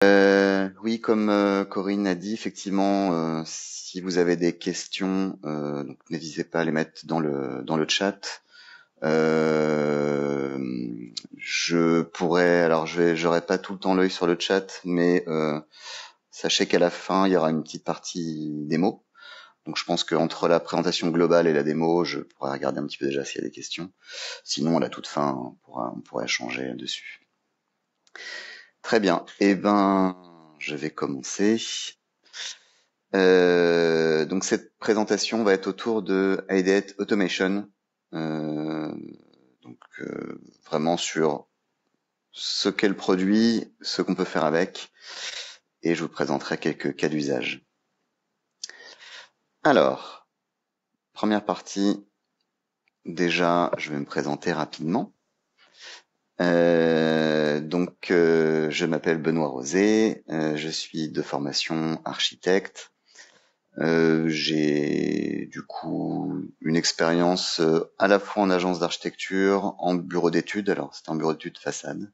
Oui, comme Corinne a dit, effectivement, si vous avez des questions, donc n'hésitez pas à les mettre dans le chat. Euh, je pourrais, alors j'aurai pas tout le temps l'œil sur le chat, mais sachez qu'à la fin il y aura une petite partie démo. Donc je pense qu'entre la présentation globale et la démo, je pourrais regarder un petit peu déjà s'il y a des questions. Sinon, à la toute fin, on pourra échanger dessus. Très bien. Eh ben, je vais commencer. Donc cette présentation va être autour de IDET Automation, euh, donc vraiment sur ce qu'est le produit, ce qu'on peut faire avec, et je vous présenterai quelques cas d'usage. Alors, première partie, déjà, je vais me présenter rapidement. Je m'appelle Benoît Rosé, je suis de formation architecte. J'ai du coup une expérience à la fois en agence d'architecture, en bureau d'études, alors c'était un bureau d'études façade,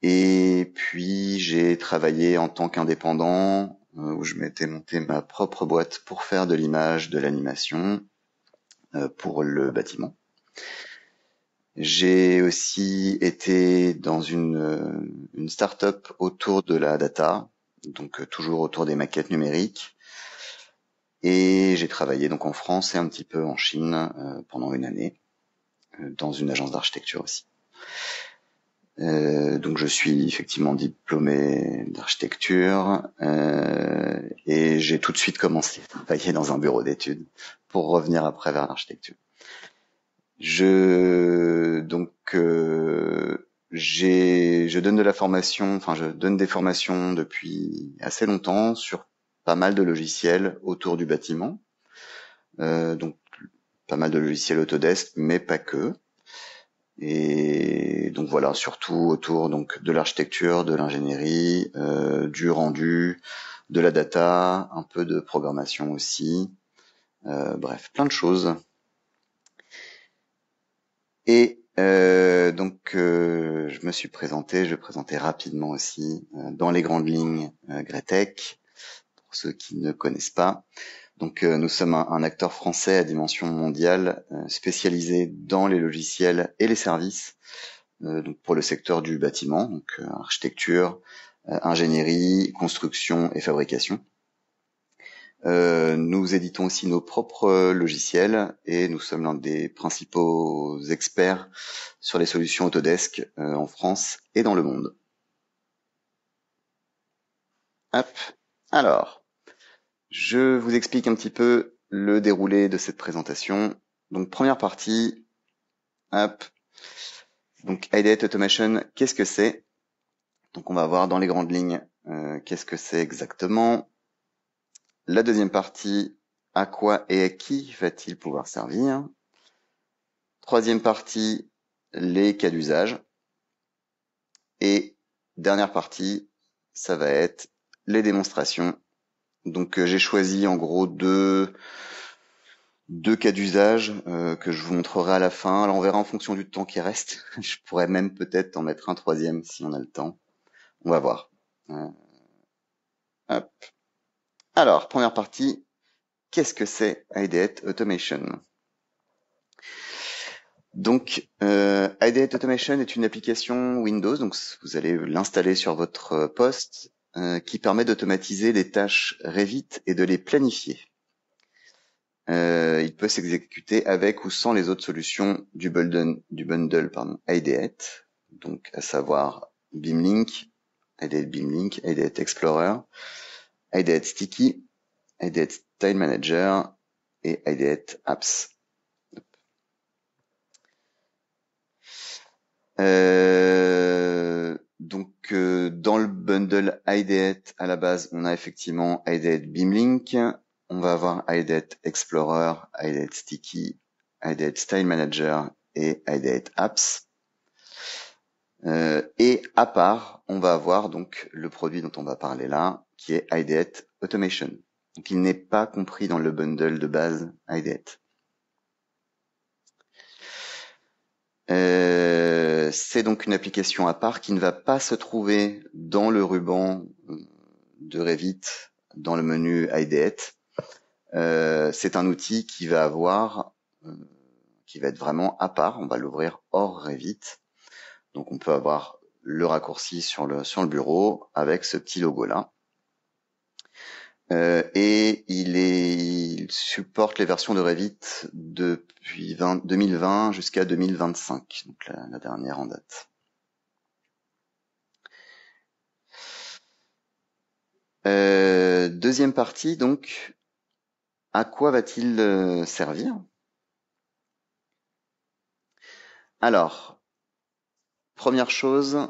et puis j'ai travaillé en tant qu'indépendant, où je m'étais monté ma propre boîte pour faire de l'image, de l'animation pour le bâtiment. J'ai aussi été dans une start-up autour de la data, donc toujours autour des maquettes numériques. Et j'ai travaillé donc en France et un petit peu en Chine pendant une année, dans une agence d'architecture aussi. Donc je suis effectivement diplômé d'architecture et j'ai tout de suite commencé à travailler dans un bureau d'études pour revenir après vers l'architecture. Je donne de la formation, enfin je donne des formations depuis assez longtemps sur pas mal de logiciels autour du bâtiment. Donc pas mal de logiciels Autodesk, mais pas que. Et donc voilà, surtout autour donc de l'architecture, de l'ingénierie, du rendu, de la data, un peu de programmation aussi. Bref, plein de choses. Et je me suis présenté, je vais présenter rapidement aussi dans les grandes lignes Gretec, pour ceux qui ne connaissent pas. Donc nous sommes un acteur français à dimension mondiale spécialisé dans les logiciels et les services donc pour le secteur du bâtiment, donc architecture, ingénierie, construction et fabrication. Nous éditons aussi nos propres logiciels et nous sommes l'un des principaux experts sur les solutions Autodesk en France et dans le monde. Hop. Alors, je vous explique un petit peu le déroulé de cette présentation. Donc première partie, hop. Donc IDET Automation, qu'est-ce que c'est? Donc on va voir dans les grandes lignes qu'est-ce que c'est exactement. La deuxième partie, à quoi et à qui va-t-il pouvoir servir? Troisième partie, les cas d'usage. Et dernière partie, ça va être les démonstrations. Donc j'ai choisi en gros deux cas d'usage que je vous montrerai à la fin. Alors on verra en fonction du temps qui reste. Je pourrais même peut-être en mettre un troisième si on a le temps. On va voir. Hop. Alors, première partie, qu'est-ce que c'est IDET Automation? Donc, IDET Automation est une application Windows, donc vous allez l'installer sur votre poste, qui permet d'automatiser les tâches Revit et de les planifier. Il peut s'exécuter avec ou sans les autres solutions du bundle IDET, donc à savoir Beamlink, IDET Explorer, IDET Sticky, IDET Style Manager et IDET Apps. Dans le bundle IDET, à la base, on a effectivement IDET Beamlink, on va avoir IDET Explorer, IDET Sticky, IDET Style Manager et IDET Apps. Et à part, on va avoir donc le produit dont on va parler là, qui est IDET Automation. Donc il n'est pas compris dans le bundle de base IDET. C'est donc une application à part qui ne va pas se trouver dans le ruban de Revit, dans le menu IDET. C'est un outil qui va être vraiment à part. On va l'ouvrir hors Revit. Donc on peut avoir le raccourci sur le bureau avec ce petit logo là. Et il supporte les versions de Revit depuis 2020 jusqu'à 2025, donc la dernière en date. Deuxième partie, donc, à quoi va-t-il servir? Alors, première chose,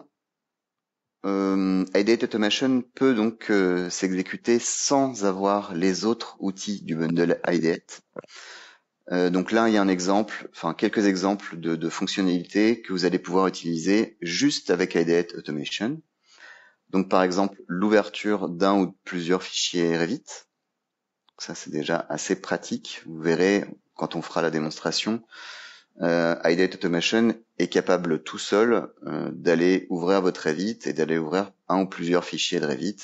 IDET Automation peut donc s'exécuter sans avoir les autres outils du bundle IDET. Donc là, il y a un exemple, enfin quelques exemples de fonctionnalités que vous allez pouvoir utiliser juste avec IDET Automation. Donc par exemple, l'ouverture d'un ou de plusieurs fichiers Revit. Ça, c'est déjà assez pratique. Vous verrez quand on fera la démonstration. IDET Automation est capable tout seul d'aller ouvrir votre Revit et d'aller ouvrir un ou plusieurs fichiers de Revit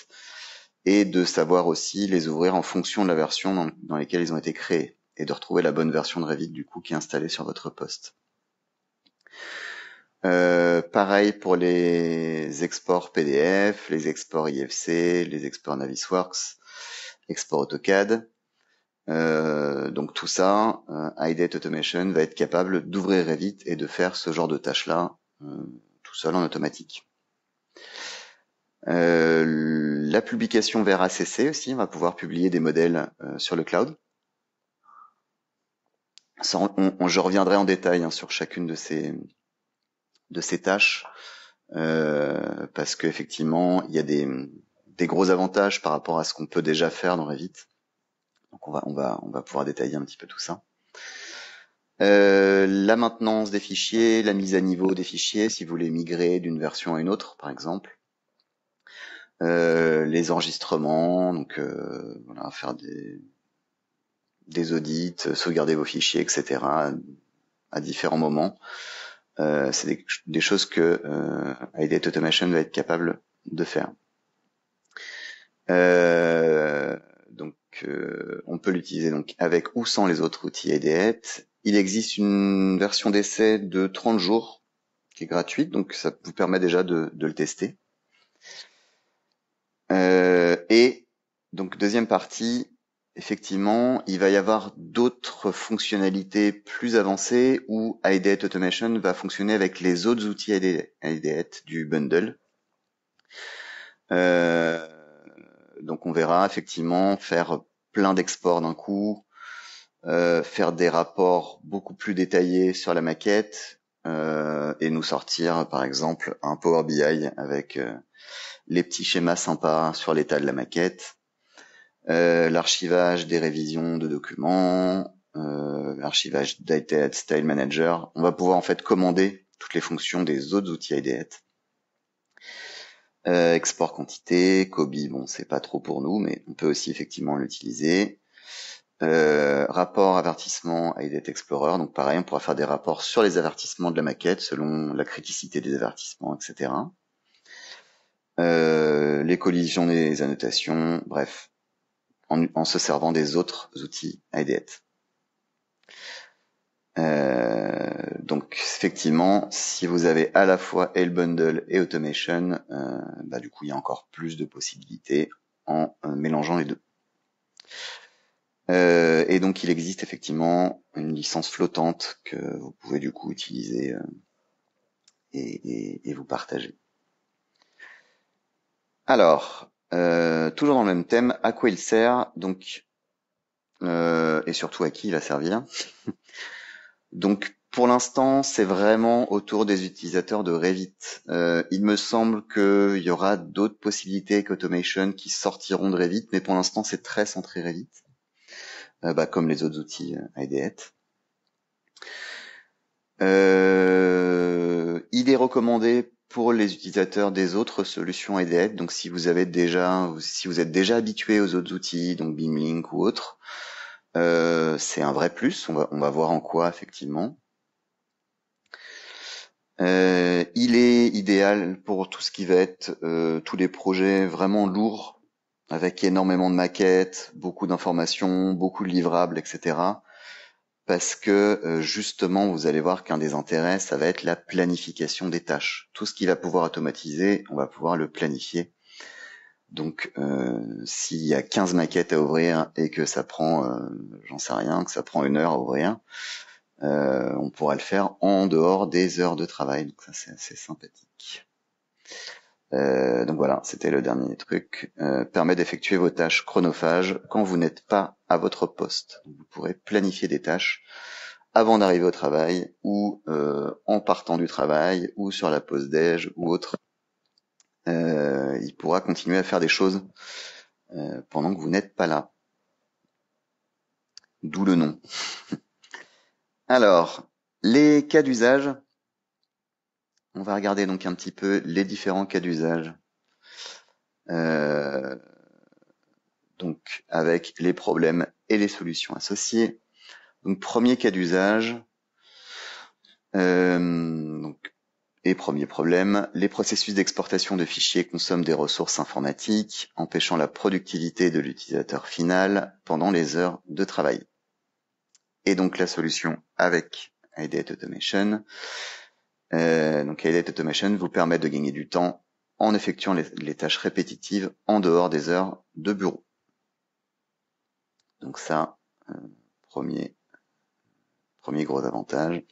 et de savoir aussi les ouvrir en fonction de la version dans lesquelles ils ont été créés et de retrouver la bonne version de Revit du coup qui est installée sur votre poste. Pareil pour les exports PDF, les exports IFC, les exports Navisworks, export AutoCAD. Donc tout ça, IDET Automation va être capable d'ouvrir Revit et de faire ce genre de tâches-là tout seul en automatique. La publication vers ACC aussi, on va pouvoir publier des modèles sur le cloud. Ça, je reviendrai en détail sur chacune de ces tâches parce qu'effectivement, il y a des gros avantages par rapport à ce qu'on peut déjà faire dans Revit. Donc on va pouvoir détailler un petit peu tout ça. La maintenance des fichiers, la mise à niveau des fichiers, si vous voulez migrer d'une version à une autre, par exemple. Les enregistrements, donc voilà, faire des audits, sauvegarder vos fichiers, etc. à différents moments. C'est des choses que IDET Automation va être capable de faire. Donc on peut l'utiliser donc avec ou sans les autres outils IDET. Il existe une version d'essai de 30 jours qui est gratuite, donc ça vous permet déjà de le tester. Et donc deuxième partie, effectivement, il va y avoir d'autres fonctionnalités plus avancées où IDET Automation va fonctionner avec les autres outils IDET du bundle. Donc on verra effectivement faire plein d'exports d'un coup, faire des rapports beaucoup plus détaillés sur la maquette et nous sortir par exemple un Power BI avec les petits schémas sympas sur l'état de la maquette, l'archivage des révisions de documents, l'archivage d'IDET Style Manager. On va pouvoir en fait commander toutes les fonctions des autres outils IDET. Export quantité, Kobi, bon c'est pas trop pour nous, mais on peut aussi effectivement l'utiliser. Rapport avertissement IDET Explorer, donc pareil, on pourra faire des rapports sur les avertissements de la maquette selon la criticité des avertissements, etc. Les collisions des annotations, bref, en se servant des autres outils IDET. Donc effectivement, si vous avez à la fois et le bundle et automation, du coup il y a encore plus de possibilités en mélangeant les deux. Et donc il existe effectivement une licence flottante que vous pouvez du coup utiliser et vous partager. Alors, toujours dans le même thème, à quoi il sert donc et surtout à qui il va servir. Donc pour l'instant, c'est vraiment autour des utilisateurs de Revit. Il me semble qu'il y aura d'autres possibilités avec Automation qui sortiront de Revit, mais pour l'instant, c'est très centré Revit, comme les autres outils IDET. Il est recommandé pour les utilisateurs des autres solutions IDET. Donc si vous êtes déjà habitué aux autres outils, donc Beamlink ou autres, c'est un vrai plus. On va voir en quoi effectivement. Il est idéal pour tout ce qui va être tous les projets vraiment lourds, avec énormément de maquettes, beaucoup d'informations, beaucoup de livrables, etc. Parce que justement, vous allez voir qu'un des intérêts, ça va être la planification des tâches. Tout ce qui va pouvoir automatiser, on va pouvoir le planifier. Donc, s'il y a 15 maquettes à ouvrir et que ça prend, j'en sais rien, que ça prend 1 heure à ouvrir, on pourra le faire en dehors des heures de travail. Donc ça, c'est assez sympathique. Donc voilà, c'était le dernier truc. Permet d'effectuer vos tâches chronophages quand vous n'êtes pas à votre poste. Donc, vous pourrez planifier des tâches avant d'arriver au travail ou en partant du travail ou sur la pause déj ou autre. Il pourra continuer à faire des choses pendant que vous n'êtes pas là. D'où le nom. Alors, les cas d'usage. On va regarder donc un petit peu les différents cas d'usage. Donc avec les problèmes et les solutions associées. Donc premier cas d'usage. Et premier problème, les processus d'exportation de fichiers consomment des ressources informatiques, empêchant la productivité de l'utilisateur final pendant les heures de travail. Et donc la solution avec Ideate Automation. Donc Ideate Automation vous permet de gagner du temps en effectuant les tâches répétitives en dehors des heures de bureau. Donc ça, premier gros avantage.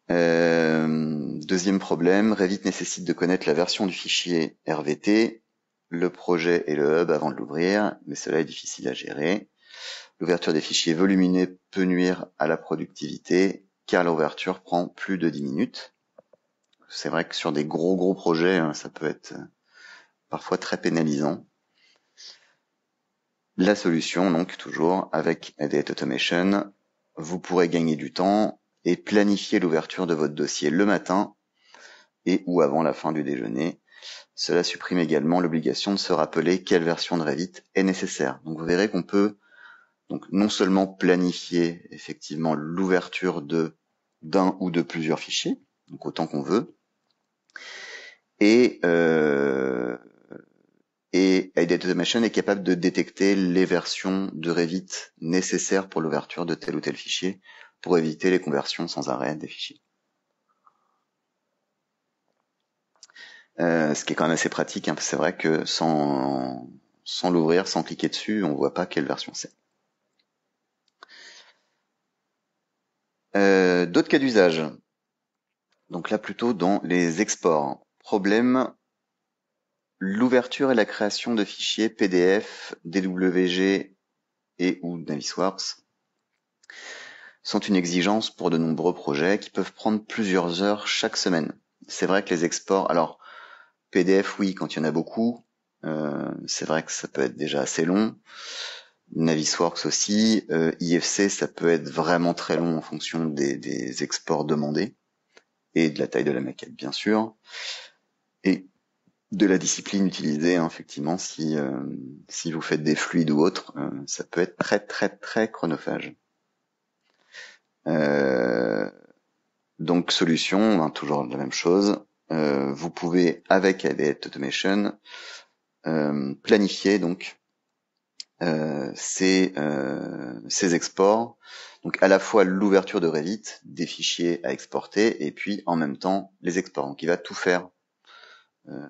Deuxième problème, Revit nécessite de connaître la version du fichier RVT, le projet et le hub avant de l'ouvrir, mais cela est difficile à gérer. L'ouverture des fichiers volumineux peut nuire à la productivité, car l'ouverture prend plus de 10 minutes. C'est vrai que sur des gros projets, ça peut être parfois très pénalisant. La solution, donc, toujours avec Ideate Automation, vous pourrez gagner du temps et planifier l'ouverture de votre dossier le matin et ou avant la fin du déjeuner. Cela supprime également l'obligation de se rappeler quelle version de Revit est nécessaire. Donc vous verrez qu'on peut donc non seulement planifier effectivement l'ouverture d'un ou de plusieurs fichiers, donc autant qu'on veut, et Ideate Automation est capable de détecter les versions de Revit nécessaires pour l'ouverture de tel ou tel fichier pour éviter les conversions sans arrêt des fichiers. Ce qui est quand même assez pratique, hein, c'est vrai que sans l'ouvrir, sans cliquer dessus, on voit pas quelle version c'est. D'autres cas d'usage. Donc là plutôt dans les exports. Problème, l'ouverture et la création de fichiers PDF, DWG et ou Navisworks sont une exigence pour de nombreux projets qui peuvent prendre plusieurs heures chaque semaine. C'est vrai que les exports, alors PDF oui quand il y en a beaucoup, c'est vrai que ça peut être déjà assez long. Navisworks aussi, IFC ça peut être vraiment très long en fonction des exports demandés et de la taille de la maquette bien sûr, et de la discipline utilisée, hein, effectivement, si vous faites des fluides ou autres, ça peut être très chronophage. Donc solution, toujours la même chose. Vous pouvez avec Ideate Automation planifier donc ces exports, donc à la fois l'ouverture de Revit, des fichiers à exporter, et puis en même temps les exports. Donc il va tout faire.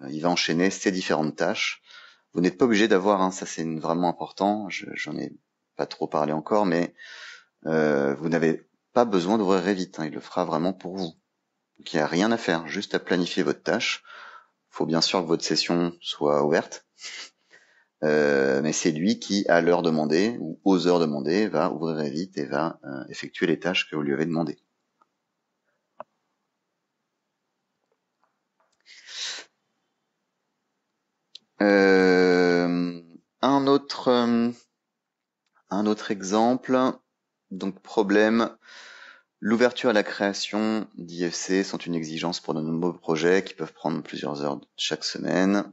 Il va enchaîner ces différentes tâches. Vous n'êtes pas obligé d'avoir, hein, ça c'est vraiment important, j'en ai pas trop parlé encore, mais vous n'avez pas besoin d'ouvrir Revit, hein, il le fera vraiment pour vous. Donc il n'y a rien à faire, juste à planifier votre tâche. Il faut bien sûr que votre session soit ouverte, mais c'est lui qui, à l'heure demandée, ou aux heures demandées, va ouvrir Revit et va effectuer les tâches que vous lui avez demandées. Un autre exemple, donc problème, l'ouverture et la création d'IFC sont une exigence pour de nombreux projets qui peuvent prendre plusieurs heures chaque semaine.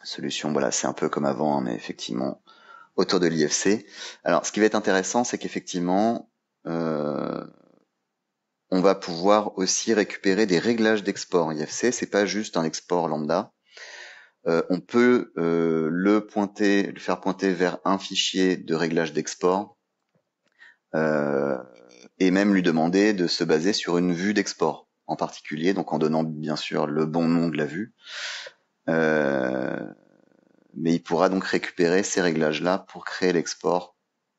Solution, voilà, c'est un peu comme avant, hein, mais effectivement, autour de l'IFC. Alors, ce qui va être intéressant, c'est qu'effectivement, on va pouvoir aussi récupérer des réglages d'export. IFC, c'est pas juste un export lambda. On peut le faire pointer vers un fichier de réglage d'export et même lui demander de se baser sur une vue d'export en particulier, donc en donnant bien sûr le bon nom de la vue. Mais il pourra donc récupérer ces réglages-là pour créer l'export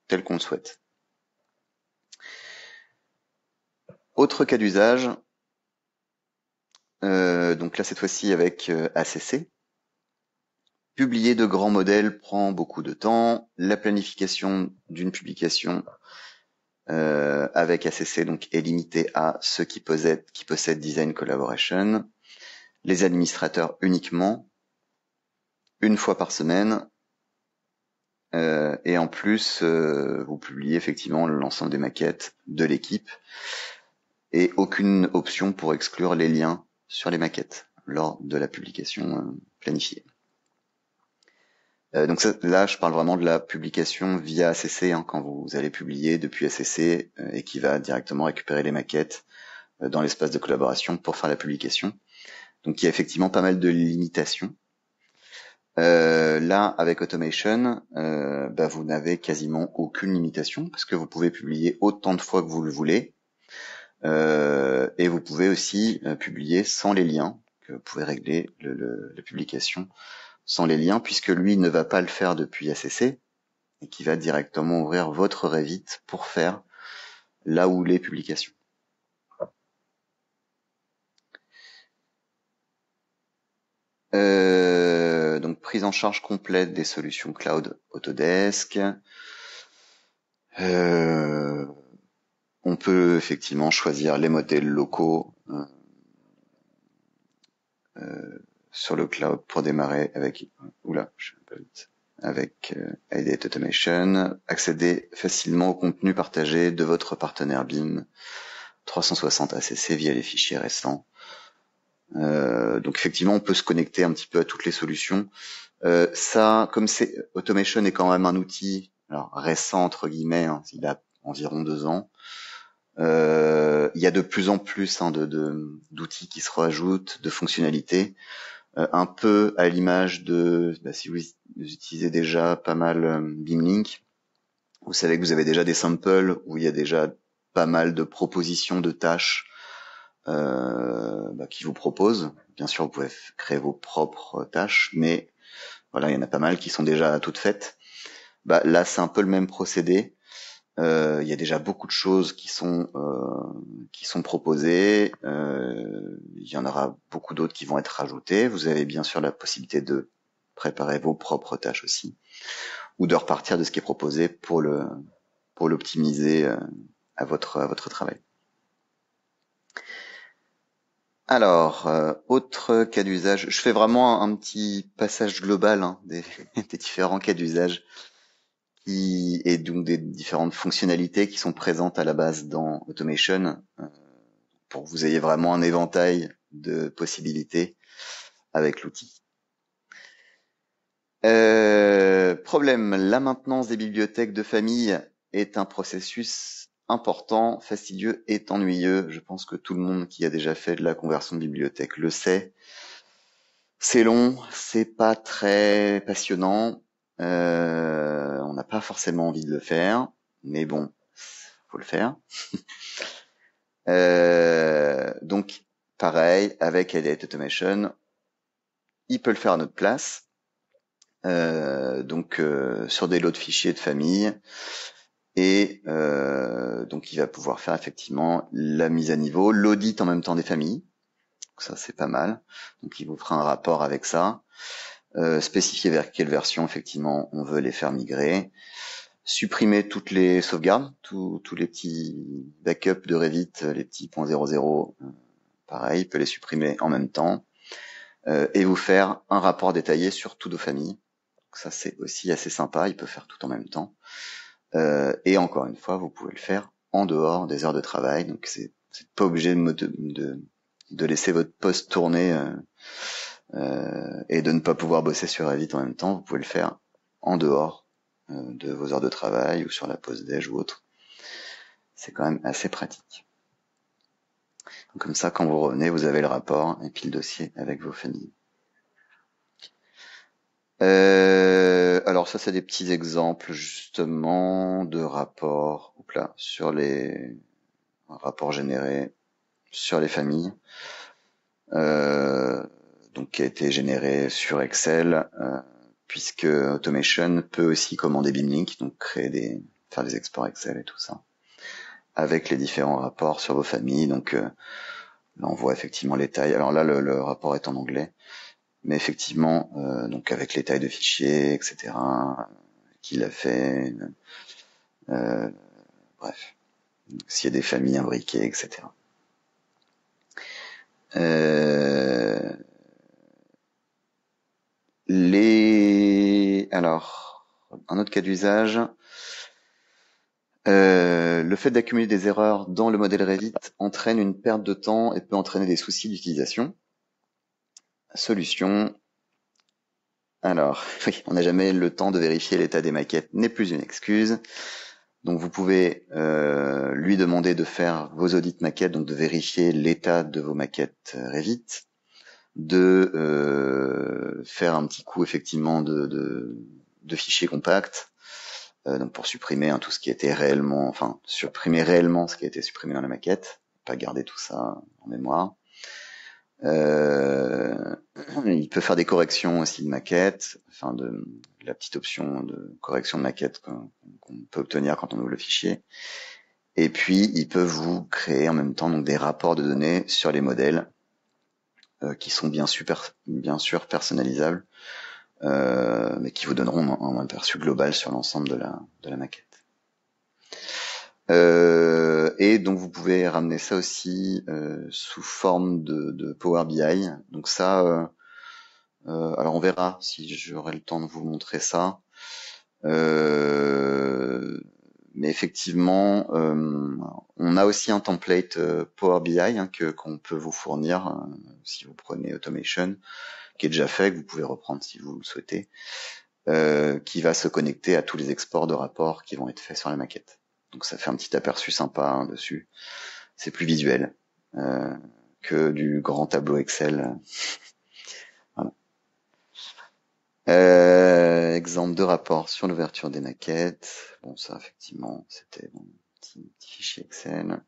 tel qu'on le souhaite. Autre cas d'usage, donc là cette fois-ci avec ACC. Publier de grands modèles prend beaucoup de temps. La planification d'une publication avec ACC donc est limitée à ceux qui possèdent Design Collaboration. Les administrateurs uniquement, une fois par semaine. Et en plus, vous publiez effectivement l'ensemble des maquettes de l'équipe et aucune option pour exclure les liens sur les maquettes lors de la publication planifiée. Donc ça, là, je parle vraiment de la publication via ACC, quand vous allez publier depuis ACC et qui va directement récupérer les maquettes dans l'espace de collaboration pour faire la publication. Donc il y a effectivement pas mal de limitations. Là, avec Automation, vous n'avez quasiment aucune limitation parce que vous pouvez publier autant de fois que vous le voulez. Et vous pouvez aussi publier sans les liens, que vous pouvez régler la publication sans les liens, puisque lui ne va pas le faire depuis ACC, et qui va directement ouvrir votre Revit pour faire là où les publications. Donc prise en charge complète des solutions cloud Autodesk. On peut effectivement choisir les modèles locaux sur le cloud pour démarrer avec Ideate Automation, accéder facilement au contenu partagé de votre partenaire BIM 360 ACC via les fichiers récents. Donc effectivement, on peut se connecter un petit peu à toutes les solutions. Ça, comme Automation est quand même un outil alors récent entre guillemets, il a environ 2 ans. Il y a de plus en plus d'outils qui se rajoutent, de fonctionnalités, un peu à l'image de si vous utilisez déjà pas mal BIMlink, vous savez que vous avez déjà des samples où il y a déjà pas mal de propositions de tâches qui vous proposent. Bien sûr, vous pouvez créer vos propres tâches, mais voilà, il y en a pas mal qui sont déjà toutes faites. Là, c'est un peu le même procédé. Il y a déjà beaucoup de choses qui sont proposées. Il y en aura beaucoup d'autres qui vont être rajoutées. Vous avez bien sûr la possibilité de préparer vos propres tâches aussi, ou de repartir de ce qui est proposé pour l'optimiser à votre travail. Alors, autre cas d'usage. Je fais vraiment un petit passage global des différents cas d'usage et donc des différentes fonctionnalités qui sont présentes à la base dans Automation pour que vous ayez vraiment un éventail de possibilités avec l'outil. Problème, la maintenance des bibliothèques de famille est un processus important, fastidieux et ennuyeux. Je pense que tout le monde qui a déjà fait de la conversion de bibliothèque le sait. C'est long, c'est pas très passionnant. On n'a pas forcément envie de le faire, mais bon, faut le faire. Donc, pareil, avec Ideate Automation, il peut le faire à notre place. Sur des lots de fichiers de famille. Et donc, il va pouvoir faire effectivement la mise à niveau, l'audit en même temps des familles. Donc ça, c'est pas mal. Donc, il vous fera un rapport avec ça. Spécifier vers quelle version, effectivement, on veut les faire migrer. Supprimer toutes les sauvegardes, tous les petits backups de Revit, les petits .00, pareil, il peut les supprimer en même temps. Et vous faire un rapport détaillé sur toutes vos familles. Donc ça, c'est aussi assez sympa, il peut faire tout en même temps. Et encore une fois, vous pouvez le faire en dehors des heures de travail. Donc c'est pas obligé de laisser votre poste tourner et de ne pas pouvoir bosser sur Revit en même temps. Vous pouvez le faire en dehors de vos heures de travail ou sur la pause déj ou autre. C'est quand même assez pratique. Comme ça, quand vous revenez, vous avez le rapport et puis le dossier avec vos familles. Alors ça, c'est des petits exemples justement de rapports sur les rapports générés sur les familles, donc qui a été généré sur Excel, puisque Automation peut aussi commander Beamlink, donc faire des exports Excel et tout ça, avec les différents rapports sur vos familles. Donc là, on voit effectivement les tailles. Alors là, le rapport est en anglais. Mais effectivement, donc avec les tailles de fichiers, etc., qui l'a fait, bref, s'il y a des familles imbriquées, etc. Alors, un autre cas d'usage, le fait d'accumuler des erreurs dans le modèle Revit entraîne une perte de temps et peut entraîner des soucis d'utilisation. Solution. Alors, oui, on n'a jamais le temps de vérifier l'état des maquettes, n'est plus une excuse. Donc vous pouvez lui demander de faire vos audits maquettes, donc de vérifier l'état de vos maquettes Revit, de faire un petit coup effectivement de fichiers compacts, donc pour supprimer tout ce qui était réellement, enfin supprimer réellement ce qui a été supprimé dans la maquette, pas garder tout ça en mémoire. Il peut faire des corrections aussi de maquette, enfin de la petite option de correction de maquette qu'on peut obtenir quand on ouvre le fichier. Et puis, il peut vous créer en même temps donc des rapports de données sur les modèles qui sont bien sûr personnalisables, mais qui vous donneront un aperçu global sur l'ensemble de la maquette. Et donc vous pouvez ramener ça aussi sous forme de Power BI. Donc ça, alors on verra si j'aurai le temps de vous montrer ça. Mais effectivement, on a aussi un template Power BI qu'on peut vous fournir si vous prenez Automation, qui est déjà fait, que vous pouvez reprendre si vous le souhaitez, qui va se connecter à tous les exports de rapports qui vont être faits sur la maquette. Donc ça fait un petit aperçu sympa dessus. C'est plus visuel que du grand tableau Excel. Voilà. Exemple de rapport sur l'ouverture des maquettes. Bon, ça effectivement, c'était dans un petit fichier Excel.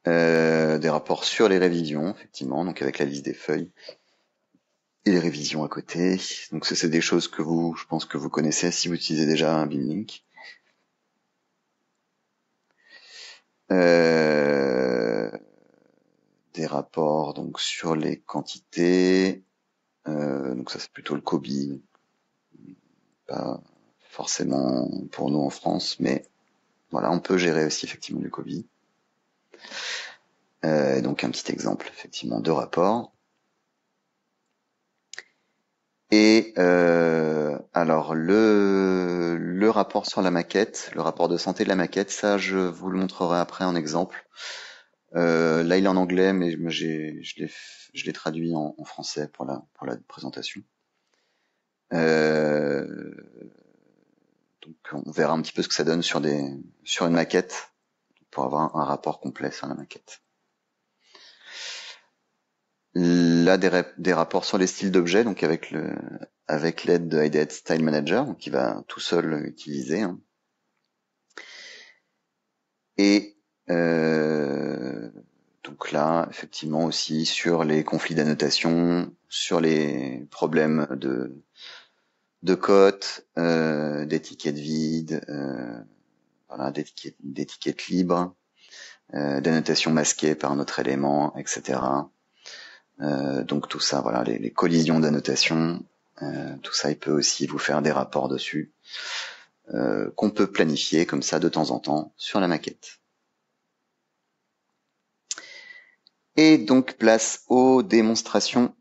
Des rapports sur les révisions, effectivement, donc avec la liste des feuilles et les révisions à côté. Donc ça, c'est des choses que je pense que vous connaissez si vous utilisez déjà un Beamlink. Des rapports donc sur les quantités. Donc ça, c'est plutôt le COBI. Pas forcément pour nous en France, mais voilà, on peut gérer aussi effectivement du COBI. Donc un petit exemple effectivement de rapport. Et alors le rapport sur la maquette, le rapport de santé de la maquette, ça je vous le montrerai après en exemple. Là il est en anglais, mais je l'ai traduit en français pour la présentation. Donc on verra un petit peu ce que ça donne sur une maquette pour avoir un rapport complet sur la maquette. Là des rapports sur les styles d'objets, donc avec l'aide de IDEA Style Manager, donc qui va tout seul utiliser. Et donc là, effectivement aussi sur les conflits d'annotation, sur les problèmes de cotes, d'étiquettes vides, voilà, d'étiquettes libres, d'annotation masquée par un autre élément, etc. Donc tout ça, voilà, les collisions d'annotation, tout ça, il peut aussi vous faire des rapports dessus, qu'on peut planifier comme ça de temps en temps sur la maquette. Et donc place aux démonstrations.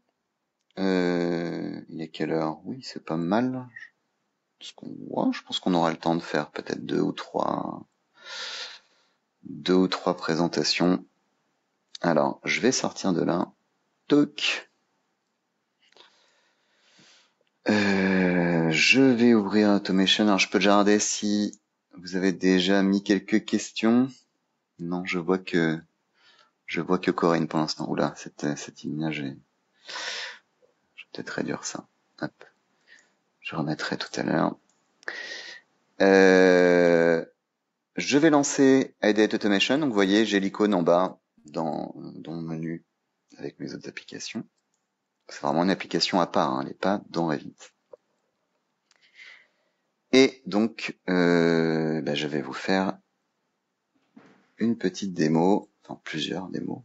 Il est quelle heure? Oui, c'est pas mal. Je pense qu'on aura le temps de faire peut-être deux ou trois présentations. Alors, je vais sortir de là. Toc. Je vais ouvrir Automation. Alors, je peux déjà regarder si vous avez déjà mis quelques questions. Non, je vois que Je vois que Corinne pour l'instant. Oula, cette image est... Je vais peut-être réduire ça. Hop. Je remettrai tout à l'heure. Je vais lancer Ideate Automation. Donc vous voyez, j'ai l'icône en bas dans mon menu avec mes autres applications. C'est vraiment une application à part, hein, elle n'est pas dans Revit. Et donc, je vais vous faire une petite démo, enfin plusieurs démos.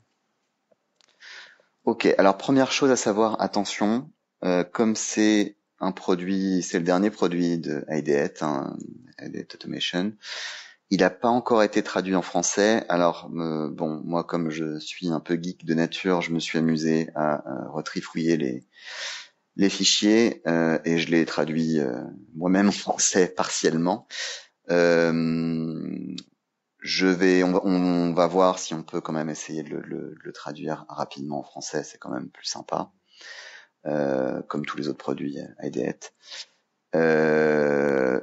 Ok, alors première chose à savoir, attention, comme c'est un produit, c'est le dernier produit de Ideate, hein, Ideate Automation, il n'a pas encore été traduit en français. Alors bon, moi comme je suis un peu geek de nature, je me suis amusé à retrifouiller les fichiers et je les traduis moi-même en français partiellement. On va voir si on peut quand même essayer de le traduire rapidement en français, c'est quand même plus sympa, comme tous les autres produits Ideate.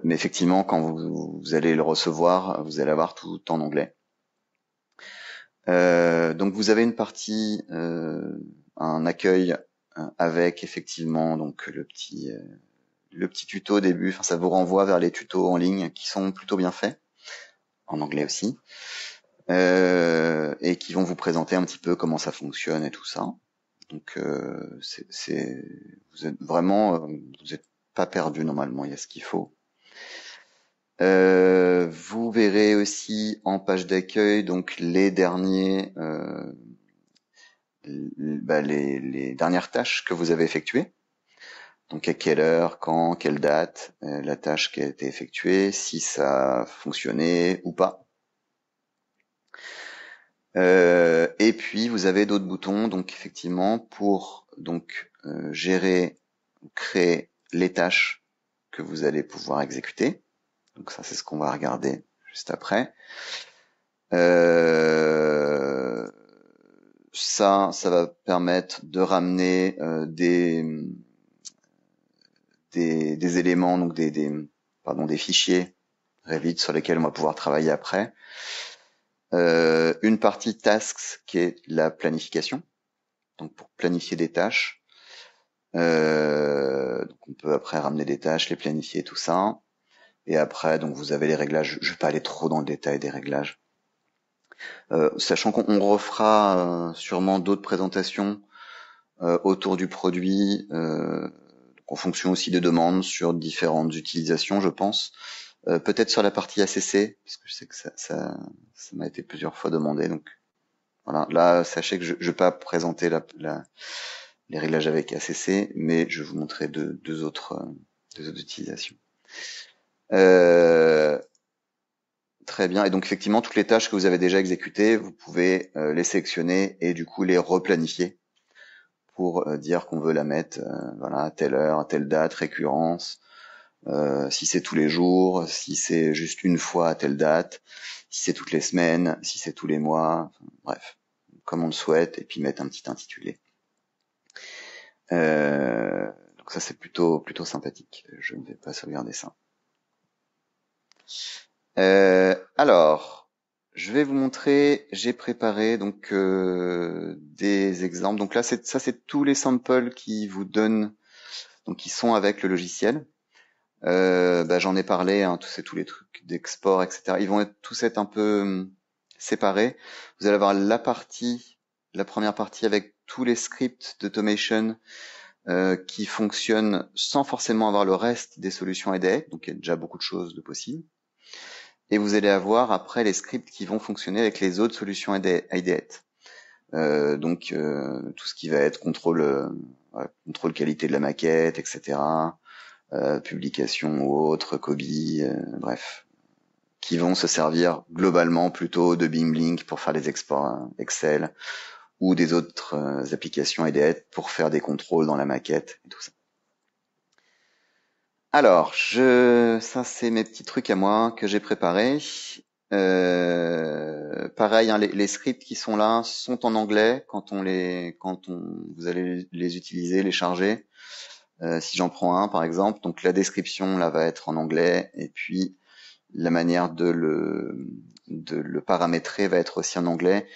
Mais effectivement, quand vous allez le recevoir, vous allez avoir tout en anglais. Donc vous avez une partie, un accueil avec effectivement donc le petit tuto au début. Enfin, ça vous renvoie vers les tutos en ligne qui sont plutôt bien faits, en anglais aussi, et qui vont vous présenter un petit peu comment ça fonctionne et tout ça. Donc vous êtes vraiment, vous êtes pas perdu normalement, il y a ce qu'il faut. Vous verrez aussi en page d'accueil donc les derniers, les dernières tâches que vous avez effectuées. Donc à quelle heure, quand, quelle date, la tâche qui a été effectuée, si ça a fonctionné ou pas. Et puis vous avez d'autres boutons, donc effectivement pour gérer, créer les tâches que vous allez pouvoir exécuter. Donc ça c'est ce qu'on va regarder juste après. Ça va permettre de ramener des éléments, donc des fichiers Revit sur lesquels on va pouvoir travailler après. Une partie tasks qui est la planification, donc pour planifier des tâches. Donc on peut après ramener des tâches, les planifier, tout ça. Et après, donc vous avez les réglages. Je vais pas aller trop dans le détail des réglages. Sachant qu'on refera sûrement d'autres présentations autour du produit, en fonction aussi des demandes sur différentes utilisations, je pense. Peut-être sur la partie ACC, parce que je sais que ça m'a été plusieurs fois demandé. Donc voilà, là sachez que je vais pas présenter les réglages avec ACC, mais je vais vous montrer deux autres utilisations. Très bien. Et donc effectivement, toutes les tâches que vous avez déjà exécutées, vous pouvez les sélectionner et du coup les replanifier pour dire qu'on veut la mettre voilà, à telle heure, à telle date, récurrence, si c'est tous les jours, si c'est juste une fois à telle date, si c'est toutes les semaines, si c'est tous les mois, enfin, bref, comme on le souhaite, et puis mettre un petit intitulé. Donc ça c'est plutôt sympathique. Je ne vais pas sauvegarder ça. Alors, je vais vous montrer, j'ai préparé donc des exemples. Donc là, c'est tous les samples qui vous donnent, donc qui sont avec le logiciel. J'en ai parlé, hein, tous les trucs d'export, etc. Ils vont tous être un peu séparés. Vous allez avoir la première partie avec tous les scripts d'automation qui fonctionnent sans forcément avoir le reste des solutions IDE. Donc il y a déjà beaucoup de choses de possibles. Et vous allez avoir après les scripts qui vont fonctionner avec les autres solutions IDE. Donc tout ce qui va être contrôle qualité de la maquette, etc. Publication ou autre, Kobi, bref, qui vont se servir globalement plutôt de BIM-Link pour faire les exports Excel ou des autres applications IDE pour faire des contrôles dans la maquette et tout ça. Alors, ça c'est mes petits trucs à moi que j'ai préparés. Pareil, hein, les scripts qui sont là sont en anglais quand vous allez les utiliser, les charger. Si j'en prends un par exemple, donc la description là va être en anglais et puis la manière de le paramétrer va être aussi en anglais.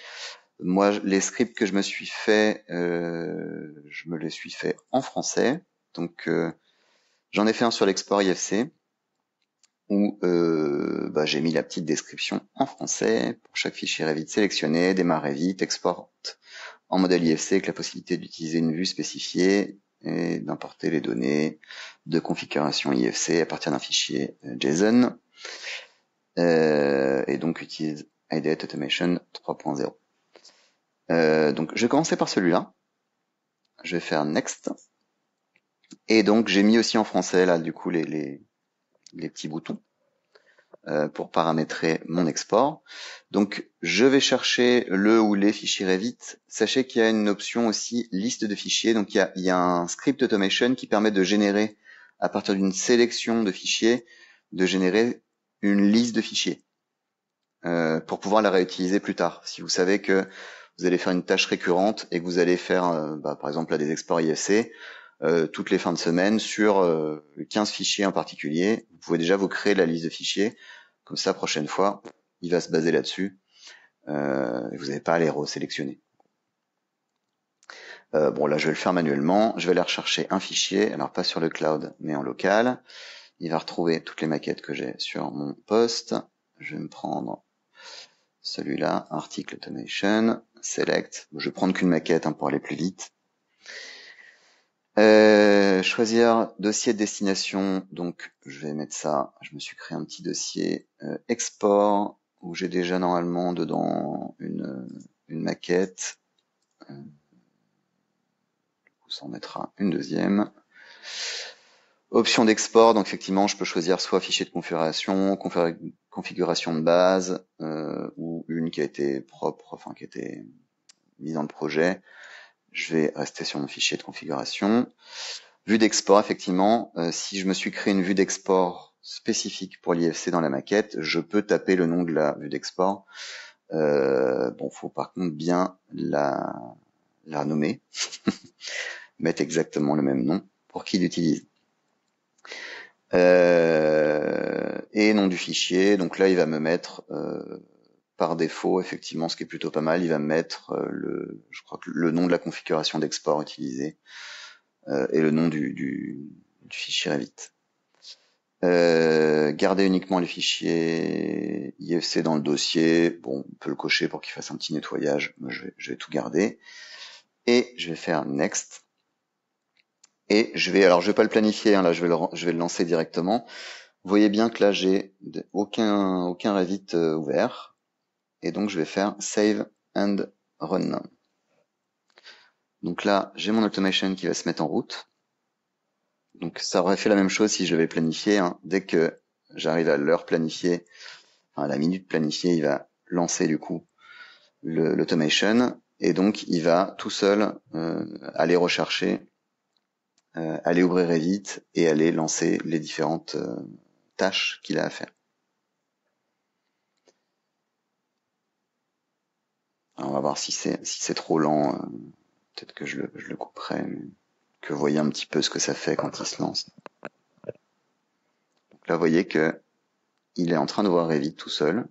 Moi, les scripts que je me suis fait, je me les suis fait en français. Donc, j'en ai fait un sur l'export IFC où j'ai mis la petite description en français pour chaque fichier Revit sélectionné, démarrer vite, export en modèle IFC avec la possibilité d'utiliser une vue spécifiée et d'importer les données de configuration IFC à partir d'un fichier JSON et donc utilise IDET Automation 3.0. Donc je vais commencer par celui-là. Je vais faire Next. Et donc j'ai mis aussi en français là du coup les petits boutons pour paramétrer mon export. Donc je vais chercher le ou les fichiers Revit. Sachez qu'il y a une option aussi liste de fichiers. Donc il y a un script automation qui permet de générer à partir d'une sélection de fichiers, de générer une liste de fichiers pour pouvoir la réutiliser plus tard. Si vous savez que vous allez faire une tâche récurrente et que vous allez faire par exemple là, des exports IFC toutes les fins de semaine sur 15 fichiers en particulier, vous pouvez déjà vous créer la liste de fichiers. Comme ça, prochaine fois, il va se baser là-dessus. Et vous n'avez pas à les resélectionner. Bon, là, je vais le faire manuellement. Je vais aller rechercher un fichier, alors pas sur le cloud, mais en local. Il va retrouver toutes les maquettes que j'ai sur mon poste. Je vais me prendre celui-là, Article Automation, Select. Je vais prendre qu'une maquette pour aller plus vite. Choisir dossier de destination, donc je vais mettre ça, je me suis créé un petit dossier export où j'ai déjà normalement dedans une maquette, du coup ça en mettra une deuxième. Option d'export, donc effectivement je peux choisir soit fichier de configuration, configuration de base, ou une qui a été propre, enfin qui a été mise dans le projet. Je vais rester sur mon fichier de configuration. Vue d'export, effectivement, si je me suis créé une vue d'export spécifique pour l'IFC dans la maquette, je peux taper le nom de la vue d'export. Faut par contre bien la nommer, mettre exactement le même nom pour qu'il l'utilise. Et nom du fichier, donc là il va me mettre par défaut, effectivement, ce qui est plutôt pas mal, il va me mettre je crois que le nom de la configuration d'export utilisée. Et le nom du fichier Revit. Garder uniquement les fichiers IFC dans le dossier. Bon, on peut le cocher pour qu'il fasse un petit nettoyage. Moi, je vais tout garder. Et je vais faire Next. Et je vais pas le planifier, là, je vais le lancer directement. Vous voyez bien que là, j'ai aucun Revit ouvert. Et donc, je vais faire Save and Run. Donc là, j'ai mon automation qui va se mettre en route. Donc ça aurait fait la même chose si je l'avais planifié. Dès que j'arrive à l'heure planifiée, à la minute planifiée, il va lancer du coup l'automation et donc il va tout seul aller rechercher, aller ouvrir Revit et aller lancer les différentes tâches qu'il a à faire. Alors on va voir si c'est trop lent. Peut-être que je le couperai, mais que vous voyez un petit peu ce que ça fait quand il se lance. Donc là, vous voyez que il est en train d'ouvrir Revit tout seul.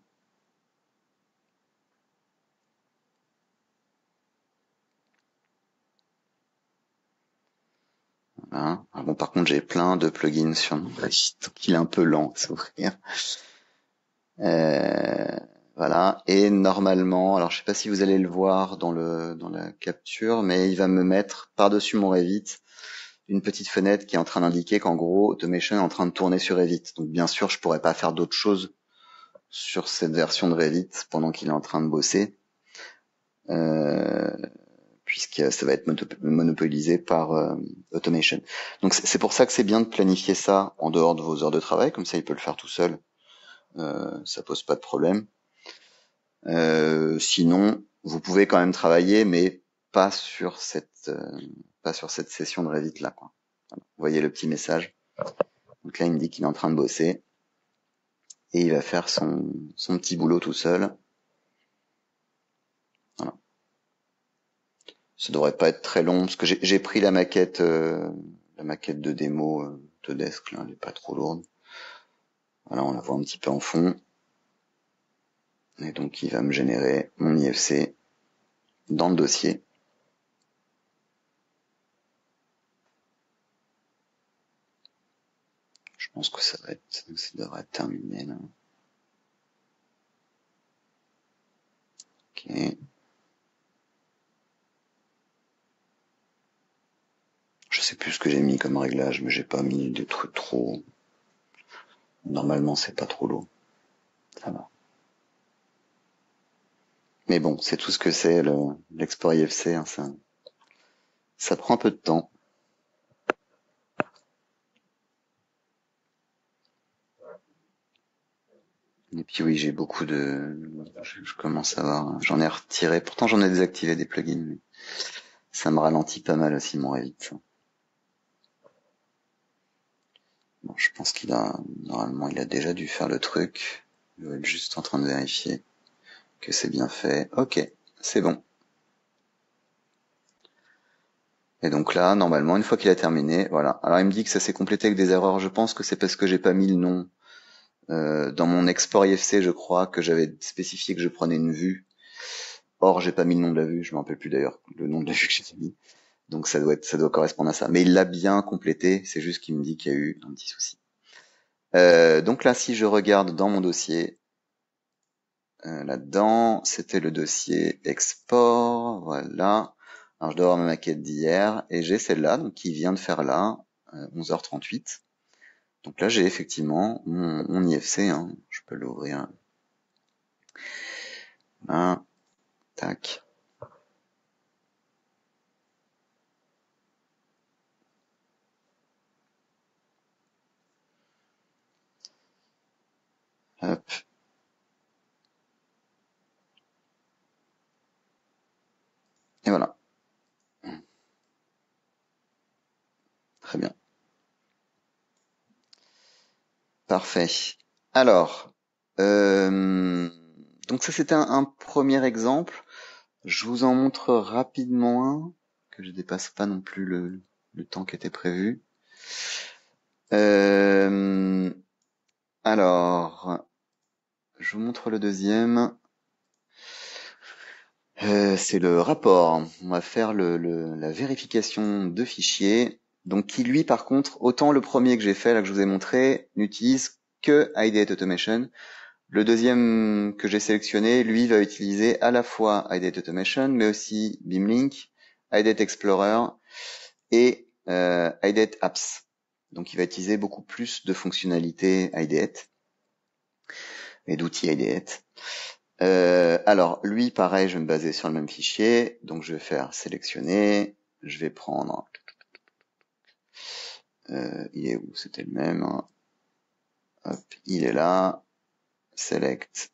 Voilà. Bon, par contre, j'ai plein de plugins sur mon Revit, donc il est un peu lent à s'ouvrir. Voilà. Et normalement, alors je sais pas si vous allez le voir dans la capture, mais il va me mettre par-dessus mon Revit une petite fenêtre qui est en train d'indiquer qu'en gros, Automation est en train de tourner sur Revit. Donc bien sûr, je pourrais pas faire d'autre chose sur cette version de Revit pendant qu'il est en train de bosser, puisque ça va être monopolisé par Automation. Donc c'est pour ça que c'est bien de planifier ça en dehors de vos heures de travail, comme ça il peut le faire tout seul, ça pose pas de problème. Sinon, vous pouvez quand même travailler, mais pas sur cette session de Revit là, quoi. Voilà. Vous voyez le petit message. Donc là, il me dit qu'il est en train de bosser et il va faire son petit boulot tout seul. Voilà. Ça devrait pas être très long parce que j'ai pris la maquette de démo de desk là, elle est pas trop lourde. Voilà, on la voit un petit peu en fond. Et donc il va me générer mon IFC dans le dossier. Je pense que ça devrait être terminé là. Ok. Je sais plus ce que j'ai mis comme réglage, mais j'ai pas mis des trucs trop. Normalement, c'est pas trop lourd. Ça va. Mais bon, c'est tout ce que c'est l'export IFC, hein, ça prend un peu de temps. Et puis oui, j'ai beaucoup je commence à avoir, j'en ai retiré, pourtant j'en ai désactivé des plugins, mais ça me ralentit pas mal aussi mon Revit. Bon, je pense normalement il a déjà dû faire le truc. Je vais être juste en train de vérifier que c'est bien fait. Ok, c'est bon. Et donc là, normalement, une fois qu'il a terminé, voilà. Alors il me dit que ça s'est complété avec des erreurs. Je pense que c'est parce que j'ai pas mis le nom. Dans mon export IFC, je crois que j'avais spécifié que je prenais une vue. Or, j'ai pas mis le nom de la vue. Je me rappelle plus d'ailleurs le nom de la vue que j'ai mis. Donc ça doit correspondre à ça. Mais il l'a bien complété. C'est juste qu'il me dit qu'il y a eu un petit souci. Donc là, si je regarde dans mon dossier, là-dedans, c'était le dossier export. Voilà. Alors je dois avoir ma maquette d'hier et j'ai celle-là, donc qui vient de faire là, 11h38. Donc là, j'ai effectivement mon IFC. Hein. Je peux l'ouvrir. Là, tac. Hop. Et voilà. Très bien. Parfait. Alors, donc ça c'était un premier exemple. Je vous en montre rapidement un, que je dépasse pas non plus le temps qui était prévu. Alors, je vous montre le deuxième. C'est le rapport. On va faire la vérification de fichiers. Donc qui lui, par contre, autant le premier que j'ai fait, là que je vous ai montré, n'utilise que Ideate Automation. Le deuxième que j'ai sélectionné, lui, va utiliser à la fois Ideate Automation, mais aussi Beamlink, Ideate Explorer et Ideate Apps. Donc il va utiliser beaucoup plus de fonctionnalités Ideate et d'outils Ideate. Alors lui, pareil, je vais me baser sur le même fichier, donc je vais faire sélectionner, je vais prendre, il est où? C'était le même, hein. Hop, il est là, select,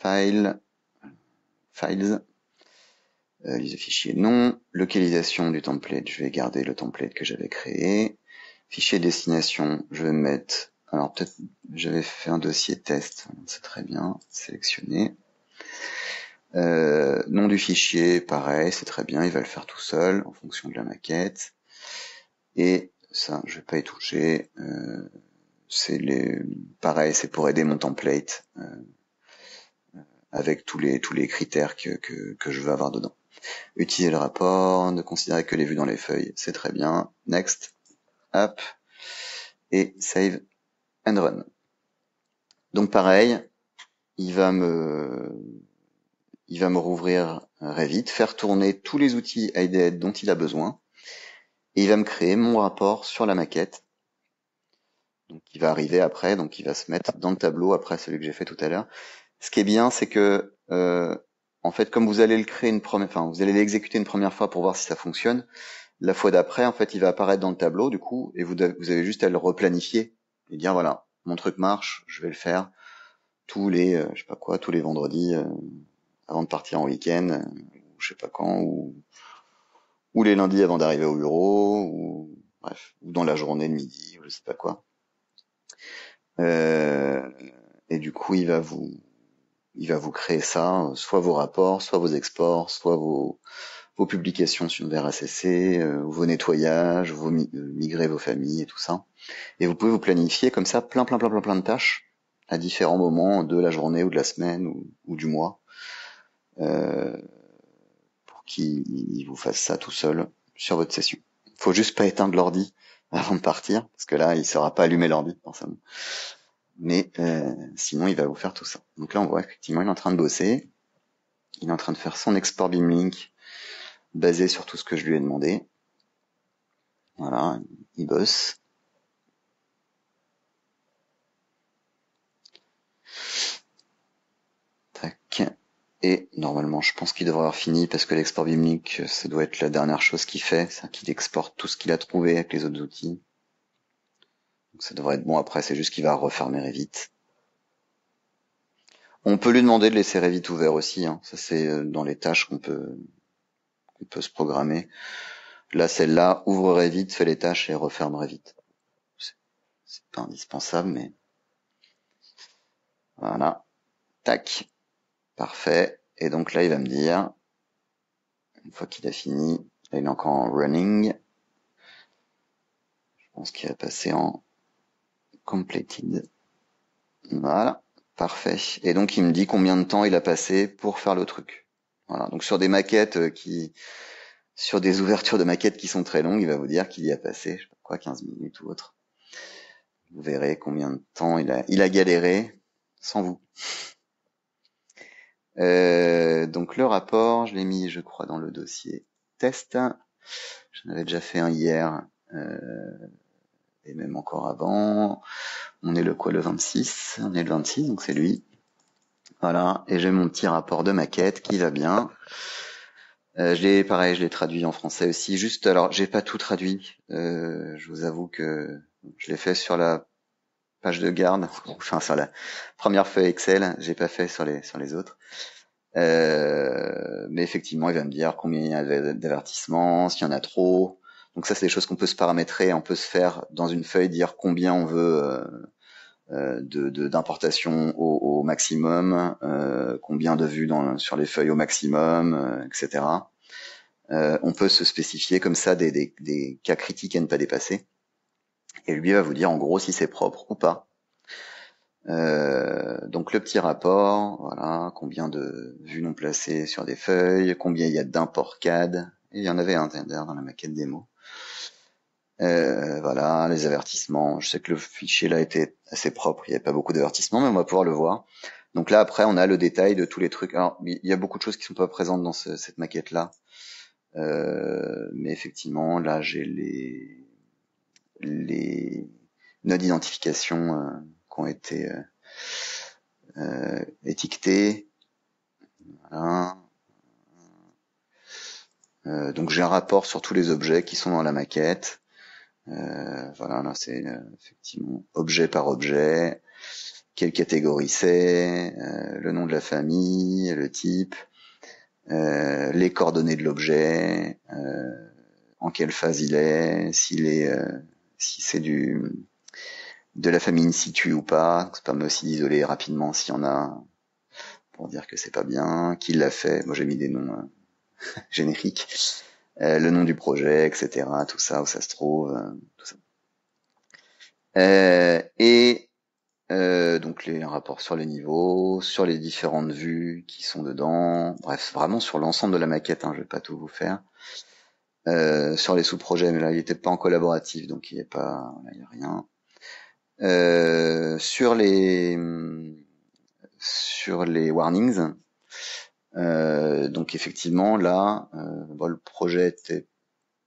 files, liste de fichiers non, localisation du template, je vais garder le template que j'avais créé, fichier destination, je vais mettre, alors peut-être j'avais fait un dossier test, c'est très bien, sélectionner. Nom du fichier, pareil, c'est très bien, il va le faire tout seul en fonction de la maquette. Et ça, je vais pas y toucher. Pareil, c'est pour aider mon template avec tous les critères que je veux avoir dedans. Utiliser le rapport, ne considérer que les vues dans les feuilles, c'est très bien. Next, hop, et save and run. Donc pareil, il va me rouvrir Revit, faire tourner tous les outils Ideate dont il a besoin, et il va me créer mon rapport sur la maquette. Donc il va arriver après, donc il va se mettre dans le tableau après celui que j'ai fait tout à l'heure. Ce qui est bien, c'est que en fait, comme vous allez le créer vous allez l'exécuter une première fois pour voir si ça fonctionne. La fois d'après, en fait, il va apparaître dans le tableau, du coup, et vous avez juste à le replanifier et dire voilà, mon truc marche, je vais le faire tous les, je sais pas quoi, tous les vendredis avant de partir en week-end, ou je sais pas quand, ou les lundis avant d'arriver au bureau, ou bref, ou dans la journée de midi, ou je sais pas quoi. Et du coup, il va vous créer ça, soit vos rapports, soit vos exports, soit vos publications vers ACC, vos nettoyages, migrer vos familles et tout ça. Et vous pouvez vous planifier comme ça plein de tâches à différents moments de la journée ou de la semaine ou du mois. qu'il vous fasse ça tout seul sur votre session. Faut juste pas éteindre l'ordi avant de partir, parce que là, il saura pas allumer l'ordi, forcément. Mais sinon, il va vous faire tout ça. Donc là, on voit effectivement, il est en train de bosser. Il est en train de faire son export Beamlink basé sur tout ce que je lui ai demandé. Voilà, il bosse. Tac. Et normalement, je pense qu'il devrait avoir fini parce que l'export Beamlink, ça doit être la dernière chose qu'il fait, c'est qu'il exporte tout ce qu'il a trouvé avec les autres outils. Donc ça devrait être bon après, c'est juste qu'il va refermer Revit. On peut lui demander de laisser Revit ouvert aussi, hein. Ça c'est dans les tâches qu'on peut se programmer. Là, celle-là, ouvre Revit, fait les tâches et referme Revit. C'est pas indispensable, mais voilà. Tac. Parfait. Et donc là, il va me dire, une fois qu'il a fini, là, il est encore en running. Je pense qu'il va passer en completed. Voilà. Parfait. Et donc, il me dit combien de temps il a passé pour faire le truc. Voilà. Donc, sur des maquettes sur des ouvertures de maquettes qui sont très longues, il va vous dire qu'il y a passé, je sais pas quoi, 15 minutes ou autre. Vous verrez combien de temps il a galéré sans vous. Donc le rapport, je l'ai mis, je crois, dans le dossier test. J'en avais déjà fait un hier, et même encore avant. On est le 26? On est le 26, donc c'est lui. Voilà, et j'ai mon petit rapport de maquette qui va bien. Je l'ai traduit en français aussi. Juste, alors, j'ai pas tout traduit. Je vous avoue que je l'ai fait sur la page de garde, enfin sur la première feuille Excel. J'ai pas fait sur les autres. Mais effectivement, il va me dire combien il y a d'avertissements, s'il y en a trop. Donc ça, c'est des choses qu'on peut se paramétrer. On peut se faire dans une feuille dire combien on veut d'importation au maximum, combien de vues sur les feuilles au maximum, etc. On peut se spécifier comme ça des cas critiques à ne pas dépasser. Et lui va vous dire en gros si c'est propre ou pas. Donc le petit rapport, voilà, combien de vues non placées sur des feuilles, combien il y a d'imports CAD, et il y en avait un d'ailleurs dans la maquette démo. Voilà, les avertissements, je sais que le fichier là était assez propre, il n'y avait pas beaucoup d'avertissements, mais on va pouvoir le voir. Donc là après on a le détail de tous les trucs. Alors il y a beaucoup de choses qui sont pas présentes dans cette maquette là, mais effectivement là j'ai les nodes d'identification qui ont été étiquetés. Voilà. Donc j'ai un rapport sur tous les objets qui sont dans la maquette. Voilà, là c'est effectivement objet par objet, quelle catégorie c'est, le nom de la famille, le type, les coordonnées de l'objet, en quelle phase il est, si c'est de la famille in situ ou pas. Ça permet aussi d'isoler rapidement s'il y en a, pour dire que c'est pas bien, qui l'a fait. Moi j'ai mis des noms génériques, le nom du projet, etc. Tout ça, où ça se trouve, tout ça. Et donc les rapports sur les niveaux, sur les différentes vues qui sont dedans, bref, vraiment sur l'ensemble de la maquette, hein, je vais pas tout vous faire. Sur les sous-projets, mais là il était pas en collaboratif, donc il y a rien. Sur les warnings, donc effectivement là, le projet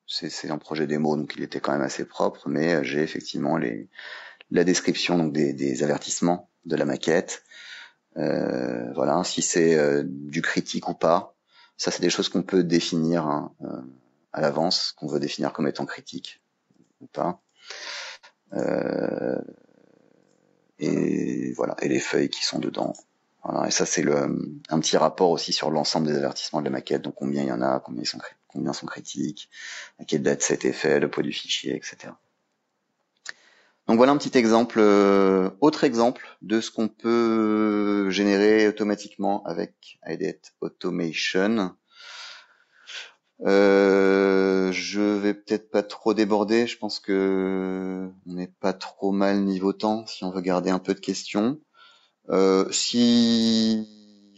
c'est un projet démo, donc il était quand même assez propre, mais j'ai effectivement la description donc des avertissements de la maquette. Voilà, si c'est du critique ou pas. Ça, c'est des choses qu'on peut définir à l'avance, qu'on veut définir comme étant critique ou pas. Et voilà, et les feuilles qui sont dedans. Voilà, et ça c'est un petit rapport aussi sur l'ensemble des avertissements de la maquette, donc combien il y en a, combien sont critiques, à quelle date ça a été fait, le poids du fichier, etc. Donc voilà un petit exemple, autre exemple de ce qu'on peut générer automatiquement avec IDET Automation. Je vais peut-être pas trop déborder, je pense que on n'est pas trop mal niveau temps si on veut garder un peu de questions. Si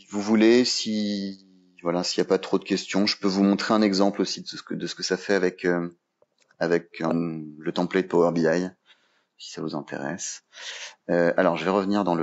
vous voulez, si voilà, s'il n'y a pas trop de questions, je peux vous montrer un exemple aussi de ce que ça fait avec le template Power BI, si ça vous intéresse. Alors, je vais revenir dans